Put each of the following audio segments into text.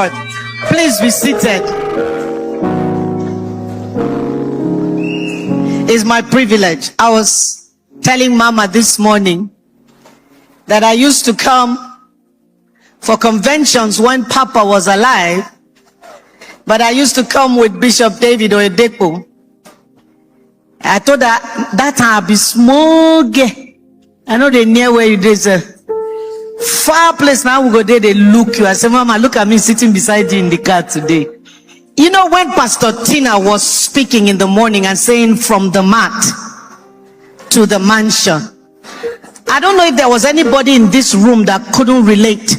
Lord. Please be seated. It's my privilege. I was telling Mama this morning that I used to come for conventions when Papa was alive, but I used to come with Bishop David Oyedepo. I told her that I'll be small. I know they near where you is a far place. Now we go there, they look you. I say, Mama, look at me sitting beside you in the car today. You know, when Pastor Tina was speaking in the morning and saying from the mat to the mansion, I don't know if there was anybody in this room that couldn't relate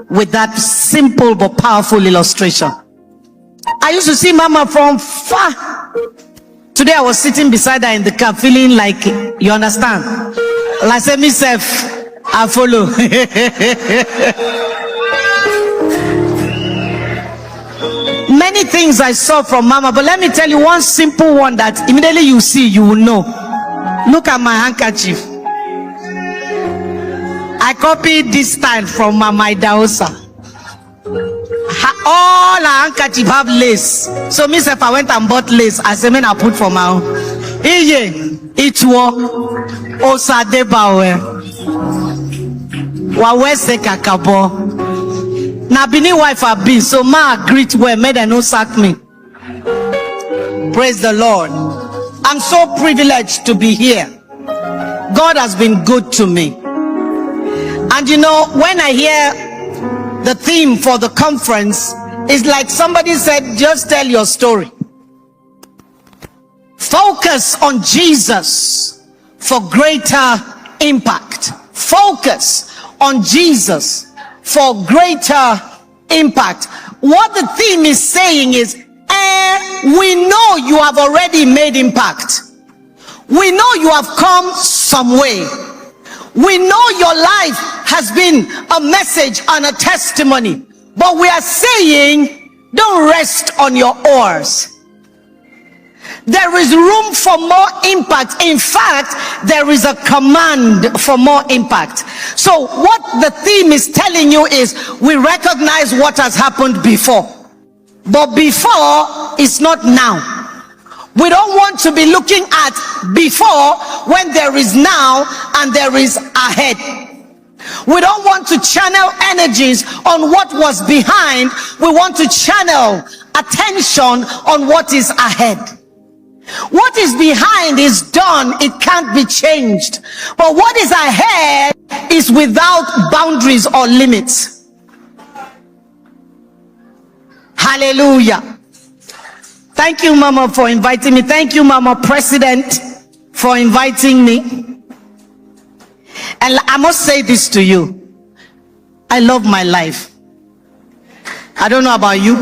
with that simple but powerful illustration. I used to see Mama from far. Today I was sitting beside her in the car feeling like, you understand? Like I said, myself, I follow. Many things I saw from Mama, but let me tell you one simple one that immediately you see, you will know. Look at my handkerchief. I copied this style from Mama Idahosa. All her handkerchief have lace. So myself, I went and bought lace. I said, man, I put for my own. It was Osadebawe. Wawese kakabo. Na bini wife have been, so ma agreed well, made and no sack me. Praise the Lord. I'm so privileged to be here. God has been good to me. And you know, when I hear the theme for the conference, it's like somebody said, just tell your story. Focus on Jesus for greater impact. Focus on Jesus for greater impact. What the theme is saying is, we know you have already made impact. We know you have come some way. We know your life has been a message and a testimony. But we are saying, don't rest on your oars. There is room for more impact. In fact, there is a command for more impact. So what the theme is telling you is, we recognize what has happened before. But before is not now. We don't want to be looking at before when there is now and there is ahead. We don't want to channel energies on what was behind. We want to channel attention on what is ahead. What is behind is done, it can't be changed. But what is ahead is without boundaries or limits. Hallelujah. Thank you, Mama, for inviting me. Thank you, Mama President, for inviting me. And I must say this to you. I love my life. I don't know about you.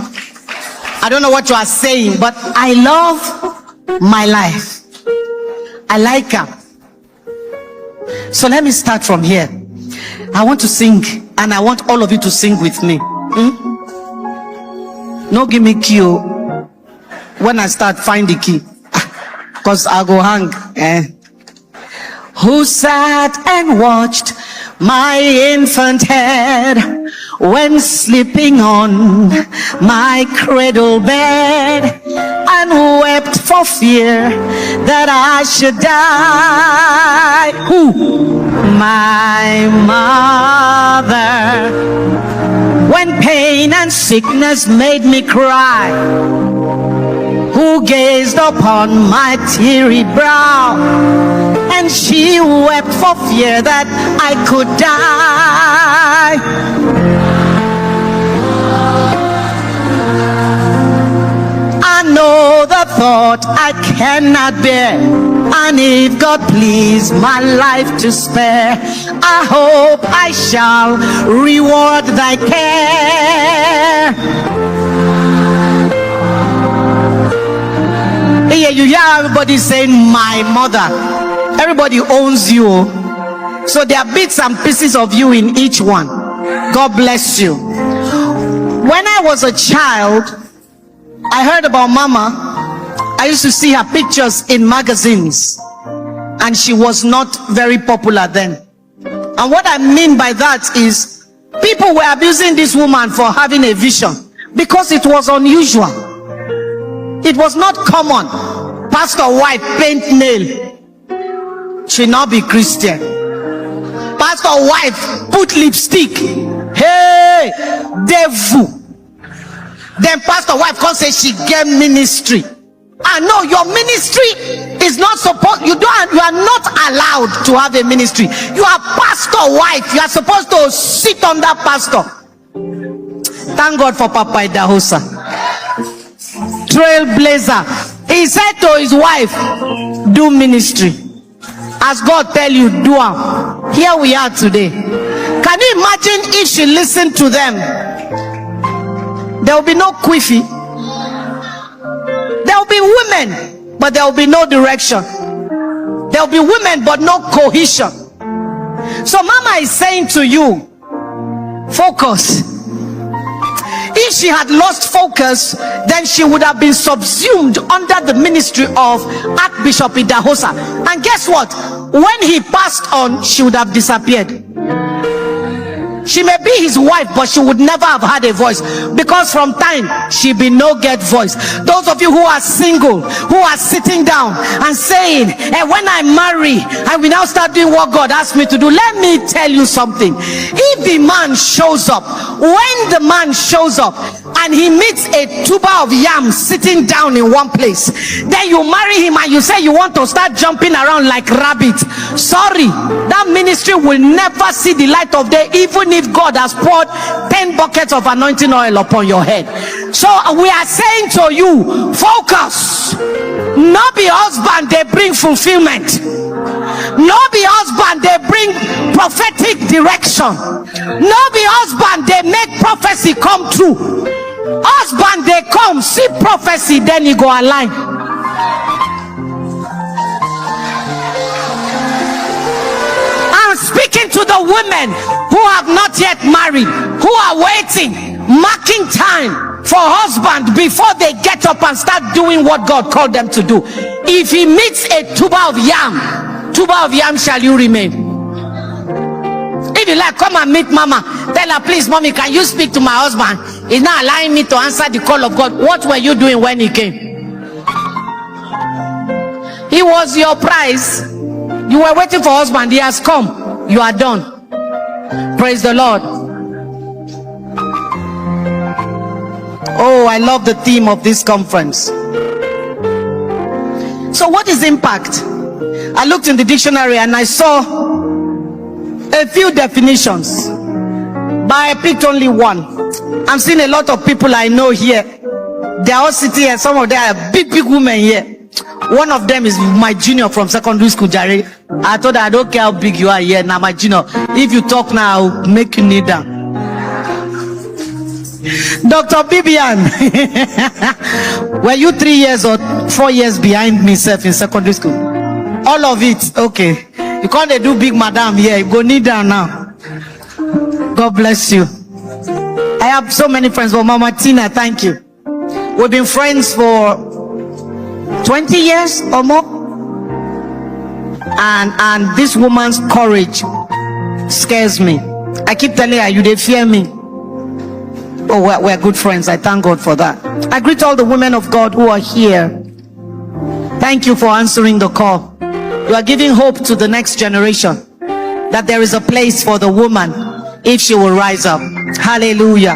I don't know what you are saying, but I love my life. I like her. So let me start from here. I want to sing, and I want all of you to sing with me. No give me cue. When I start, find the key, because I go hang. Who sat and watched my infant head when sleeping on my cradle bed, and wept for fear that I should die? Who? My mother. When pain and sickness made me cry, who gazed upon my teary brow, and she wept for fear that I could die. I know the thought I cannot bear, and if God please my life to spare, I hope I shall reward thy care. Yeah, you hear everybody saying my mother. Everybody owns you, so there are bits and pieces of you in each one. God bless you. When I was a child, I heard about Mama. I used to see her pictures in magazines, and she was not very popular then. And what I mean by that is, people were abusing this woman for having a vision, because it was unusual. It was not common. Pastor wife paint nail, she not be Christian. Pastor wife put lipstick, hey, devil. Then pastor wife come say she get ministry. I know your ministry is not supposed, you are not allowed to have a ministry. You are pastor wife, you are supposed to sit under pastor. Thank God for Papa Idahosa, trailblazer. He said to his wife, do ministry as God tell you, do it. Here we are today. Can you imagine if she listened to them? There will be no Cwfi. There will be women, but there will be no direction. There will be women, but no cohesion. So Mama is saying to you, focus. If she had lost focus, then she would have been subsumed under the ministry of Archbishop Idahosa. And guess what? When he passed on, she would have disappeared. She may be his wife, but she would never have had a voice, because from time she be no get voice. Those of you who are single, who are sitting down and saying, hey, when I marry, I will now start doing what God asked me to do. Let me tell you something. If the man shows up, when the man shows up and he meets a tuber of yam sitting down in one place, then you marry him and you say you want to start jumping around like rabbit. Sorry, that ministry will never see the light of day, even if God has poured 10 buckets of anointing oil upon your head. So we are saying to you, focus. Not be husband, they bring fulfillment. Not be husband, they bring prophetic direction. Not be husband, they make prophecy come true. Husband, they come, see prophecy, then you go align. I'm speaking to the women who have not yet married, who are waiting, marking time for husband before they get up and start doing what God called them to do. If he meets a tuber of yam shall you remain. If you like, come and meet Mama. Tell her, please, Mommy, can you speak to my husband? He's not allowing me to answer the call of God. What were you doing when he came? He was your prize. You were waiting for husband. He has come. You are done. Praise the Lord. Oh, I love the theme of this conference. So what is impact? I looked in the dictionary and I saw a few definitions, but I picked only one. I'm seeing a lot of people I know here. They are all sitting here. Some of them are big women here. One of them is my junior from secondary school, Jerry. I told her, I don't care how big you are here. Now my junior, if you talk now, I'll make you kneel down. Dr. Bibian, were you 3 years or 4 years behind myself in secondary school? All of it, okay. You can't do big madam here. Go kneel down now. God bless you. I have so many friends. For Mama Tina, thank you. We've been friends for 20 years or more. And this woman's courage scares me. I keep telling her, you they fear me. Oh, we're good friends. I thank God for that. I greet all the women of God who are here. Thank you for answering the call. You are giving hope to the next generation that there is a place for the woman if she will rise up. Hallelujah.